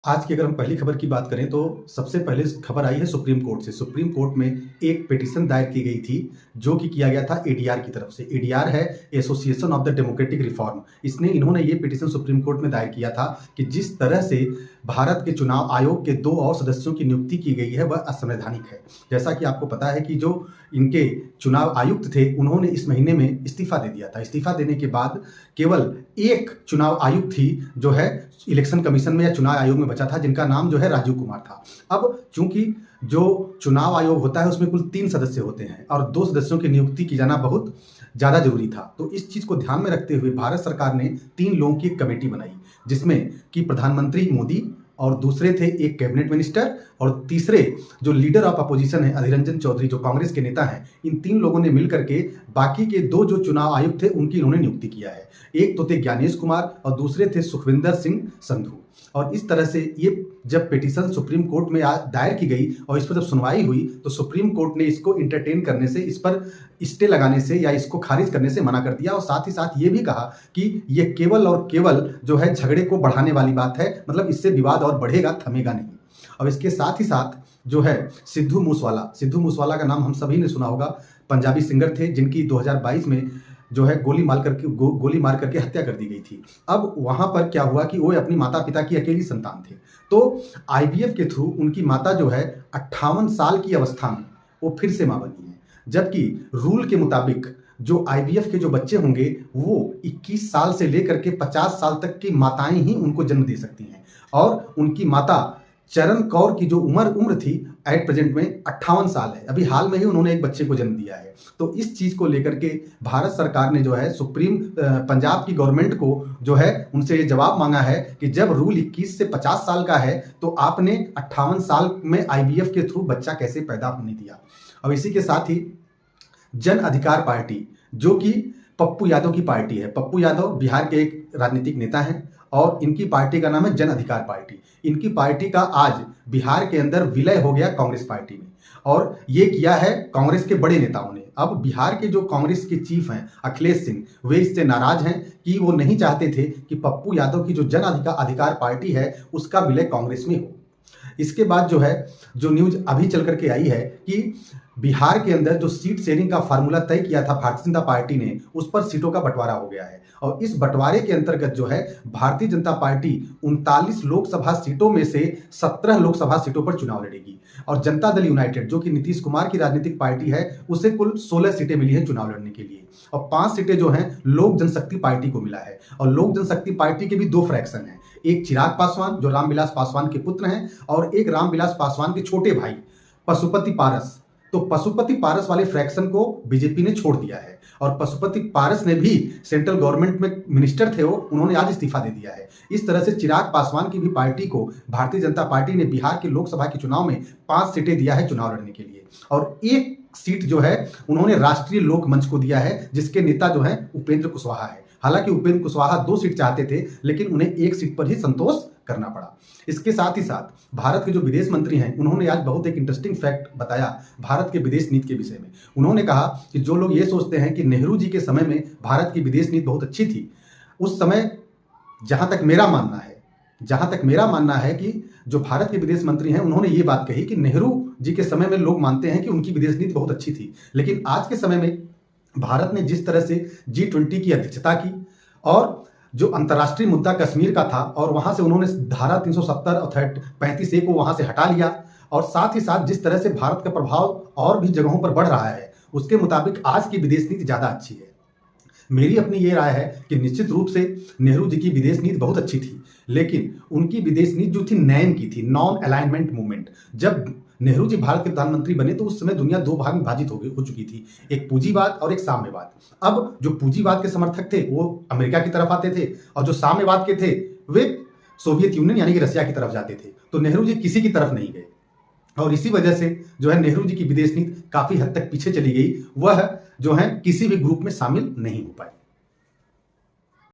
आज की अगर हम पहली खबर की बात करें तो सबसे पहले खबर आई है सुप्रीम कोर्ट से। सुप्रीम कोर्ट में एक पिटीशन दायर की गई थी जो कि किया गया था एडीआर की तरफ से। एडीआर है association of the democratic reform. इन्होंने ये पिटीशन सुप्रीम कोर्ट में दायर किया था कि जिस तरह से भारत के चुनाव आयोग के 2 और सदस्यों की नियुक्ति की गई है वह असंवैधानिक है। जैसा कि आपको पता है कि जो इनके चुनाव आयुक्त थे उन्होंने इस महीने में इस्तीफा दे दिया था। इस्तीफा देने के बाद केवल एक चुनाव आयुक्त थी जो है इलेक्शन कमीशन में या चुनाव आयोग में बचा था, जिनका नाम जो है राजीव कुमार था। अब चूंकि जो चुनाव आयोग होता है उसमें कुल 3 सदस्य होते हैं और 2 सदस्यों की नियुक्ति की जाना बहुत ज़्यादा जरूरी था। तो इस चीज़ को ध्यान में रखते हुए भारत सरकार ने 3 लोगों की एक कमेटी बनाई, जिसमें कि प्रधानमंत्री मोदी और दूसरे थे एक कैबिनेट मिनिस्टर और तीसरे जो लीडर ऑफ अपोजिशन है अधीर रंजन चौधरी जो कांग्रेस के नेता हैं। इन 3 लोगों ने मिलकर के बाकी के 2 जो चुनाव आयुक्त थे उनकी इन्होंने नियुक्ति किया है। एक तो थे ज्ञानेश कुमार और दूसरे थे सुखविंदर सिंह संधू। और इस तरह से ये जब पिटीशन सुप्रीम कोर्ट में दायर की गई और इस पर जब सुनवाई हुई तो सुप्रीम कोर्ट ने इसको इंटरटेन करने से, इस पर स्टे लगाने से या इसको खारिज करने से मना कर दिया और साथ ही साथ ये भी कहा कि ये केवल और केवल जो है झगड़े को बढ़ाने वाली बात है, मतलब इससे विवाद और बढ़ेगा, थमेगा नहीं। अब इसके साथ ही साथ जो है सिद्धू मूसेवाला का नाम हम सभी ने सुना होगा। पंजाबी सिंगर थे जिनकी 2022 में जो है गोली मार करके हत्या कर दी गई थी। अब वहां पर क्या हुआ कि वो अपनी माता पिता की अकेली संतान थे, तो आईवीएफ के थ्रू उनकी माता जो है 58 साल की अवस्था में वो फिर से मां बनी है। जबकि रूल के मुताबिक जो आईवीएफ के जो बच्चे होंगे वो 21 साल से लेकर के 50 साल तक की माताएं ही उनको जन्म दे सकती हैं और उनकी माता चरण कौर की जो उम्र थी एट प्रेजेंट में 58 साल है। अभी हाल में ही उन्होंने एक बच्चे को जन्म दिया है। तो इस चीज को लेकर के भारत सरकार ने जो है पंजाब की गवर्नमेंट को जो है उनसे ये जवाब मांगा है कि जब रूल 21 से 50 साल का है तो आपने 58 साल में आईवीएफ के थ्रू बच्चा कैसे पैदा होने दिया। अब इसी के साथ ही जन अधिकार पार्टी जो कि पप्पू यादव की पार्टी है। पप्पू यादव बिहार के एक राजनीतिक नेता हैं और इनकी पार्टी का नाम है जन अधिकार पार्टी। इनकी पार्टी का आज बिहार के अंदर विलय हो गया कांग्रेस पार्टी में और ये किया है कांग्रेस के बड़े नेताओं ने। अब बिहार के जो कांग्रेस के चीफ हैं अखिलेश सिंह, वे इससे नाराज हैं कि वो नहीं चाहते थे कि पप्पू यादव की जो जन अधिकार पार्टी है उसका विलय कांग्रेस में हो। इसके बाद जो है जो न्यूज अभी चल करके आई है कि बिहार के अंदर जो सीट शेयरिंग का फार्मूला तय किया था भारतीय जनता पार्टी ने, उस पर सीटों का बंटवारा हो गया है और इस बंटवारे के अंतर्गत जो है भारतीय जनता पार्टी 39 लोकसभा सीटों में से 17 लोकसभा सीटों पर चुनाव लड़ेगी और जनता दल यूनाइटेड जो कि नीतीश कुमार की राजनीतिक पार्टी है उसे कुल 16 सीटें मिली हैं चुनाव लड़ने के लिए और 5 सीटें जो हैं लोक जनशक्ति पार्टी को मिला है। और लोक जनशक्ति पार्टी के भी 2 फ्रैक्शन हैं, एक चिराग पासवान जो रामविलास पासवान के पुत्र हैं और एक रामविलास पासवान के छोटे भाई पशुपति पारस। तो पशुपति पारस वाले फ्रैक्शन को बीजेपी ने छोड़ दिया है और पशुपति पारस ने भी सेंट्रल गवर्नमेंट में मिनिस्टर थे, उन्होंने आज इस्तीफा दे दिया है। इस तरह से चिराग पासवान की भी पार्टी को भारतीय जनता पार्टी ने बिहार के लोकसभा के चुनाव में 5 सीटें दिया है चुनाव लड़ने के लिए और एक सीट जो है उन्होंने राष्ट्रीय लोक मंच को दिया है जिसके नेता जो है उपेंद्र कुशवाहा है। हालांकि उपेंद्र कुशवाहा 2 सीट चाहते थे लेकिन उन्हें 1 सीट पर ही संतोष करना पड़ा। इसके साथ ही साथ भारत के जो विदेश मंत्री हैं उन्होंने आज बहुत एक इंटरेस्टिंग फैक्ट बताया भारत के विदेश नीति के विषय में। उन्होंने कहा कि जो लोग ये सोचते हैं कि नेहरू जी के समय में भारत की विदेश नीति बहुत अच्छी थी, उस समय जहां तक मेरा मानना है कि जो भारत के विदेश मंत्री हैं उन्होंने ये बात कही कि नेहरू जी के समय में लोग मानते हैं कि उनकी विदेश नीति बहुत अच्छी थी, लेकिन आज के समय में भारत ने जिस तरह से G20 की अध्यक्षता की और जो अंतर्राष्ट्रीय मुद्दा कश्मीर का था और वहां से उन्होंने धारा 370 और 35A को वहां से हटा लिया और साथ ही साथ जिस तरह से भारत का प्रभाव और भी जगहों पर बढ़ रहा है उसके मुताबिक आज की विदेश नीति ज्यादा अच्छी है। मेरी अपनी ये राय है कि निश्चित रूप से नेहरू जी की विदेश नीति बहुत अच्छी थी, लेकिन उनकी विदेश नीति जो थी नैन की थी, नॉन अलाइनमेंट मूवमेंट। जब नेहरू जी भारत के प्रधानमंत्री बने तो उस समय दुनिया 2 भाग में विभाजित हो चुकी थी, एक पूंजीवाद और एक साम्यवाद। अब जो पूंजीवाद के समर्थक थे वो अमेरिका की तरफ आते थे और जो साम्यवाद के थे वे सोवियत यूनियन यानी कि रशिया की तरफ जाते थे। तो नेहरू जी किसी की तरफ नहीं गए और इसी वजह से जो है नेहरू जी की विदेश नीति काफी हद तक पीछे चली गई, वह जो है किसी भी ग्रुप में शामिल नहीं हो पाए।